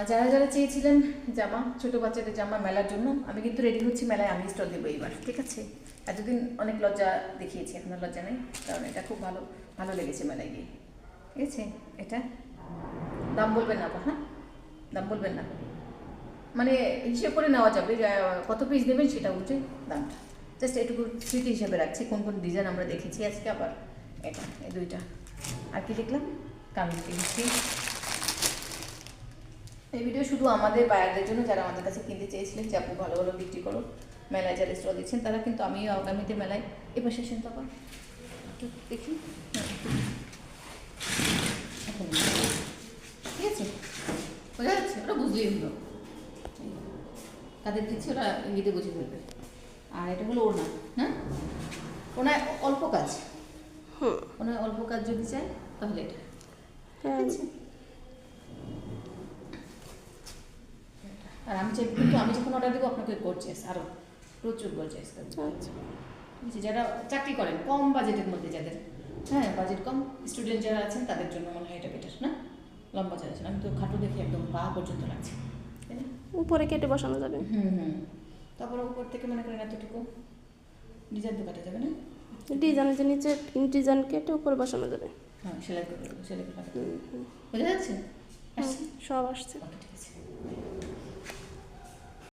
যারা যারা চেয়েছিলেন জামা, ছোটো বাচ্চাদের জামা মেলার জন্য, আমি কিন্তু রেডি হচ্ছি, মেলায় আমি স্টল দেবো এইবার, ঠিক আছে? এতদিন অনেক লজ্জা দেখিয়েছি, এখন আর লজ্জা নেই, কারণ এটা খুব ভালো ভালো লেগেছে মেলায় গিয়ে, ঠিক আছে? এটা দাম বলবেন না, হ্যাঁ দাম বলবেন না, মানে হিসেব করে নেওয়া যাবে, কত পিস দেবেন সেটা বুঝে দামটা, জাস্ট এটুকু স্মৃতি হিসাবে রাখছি কোন কোন ডিজাইন আমরা দেখেছি আজকে। আবার এটা এই দুইটা, আর কি দেখলাম, কামিজ দেখেছি। এই ভিডিও শুধু আমাদের বায়ারদের জন্য, যারা আমাদের কাছে কিনতে চেয়েছিলেন যে আপু ভালো ভালো বিক্রি করো, মেলায় যারা স্টল দিচ্ছেন তারা, কিন্তু আমিও আগামীতে মেলায় এবার সেশন তো একটু দেখি, ঠিক আছে? বোঝা যাচ্ছে, ওরা বুঝলেই হলো, তাদের দিচ্ছি ওরা ইঙ্গিতে বুঝে ফেলবে। আর এটা হলো ওড়না, হ্যাঁ ওনায় অল্প কাজ, ওনায় অল্প কাজ যদি চাই তাহলে এটা, ঠিক আছে? আর আমি চাই, কিন্তু আমি যখন অর্ডার দেবো আপনাকে গর্জিয়াস, আরও প্রচুর গর্জিয়াস কাজ, ঠিক আছে? যারা চাকরি করেন কম বাজেটের মধ্যে, যাদের হ্যাঁ বাজেট কম, স্টুডেন্ট যারা আছেন তাদের জন্য মনে হয় এটা বেটার না? লম্বা যারা আছেন, আমি তো খাটো দেখে একদম পা পর্যন্ত লাগছে, তাই না? উপরে কেটে বসানো যাবে। তারপরে উপর থেকে মনে করেন এতটুকু ডিজাইন তো কাটা যাবে না, ডিজাইন যে নিচে ডিজাইন কেটে উপরে বসানো যাবে। হ্যাঁ সেলাই করে, সেলাই করে বোঝা যাচ্ছে? সব আসছে। ওকে, ঠিক আছে।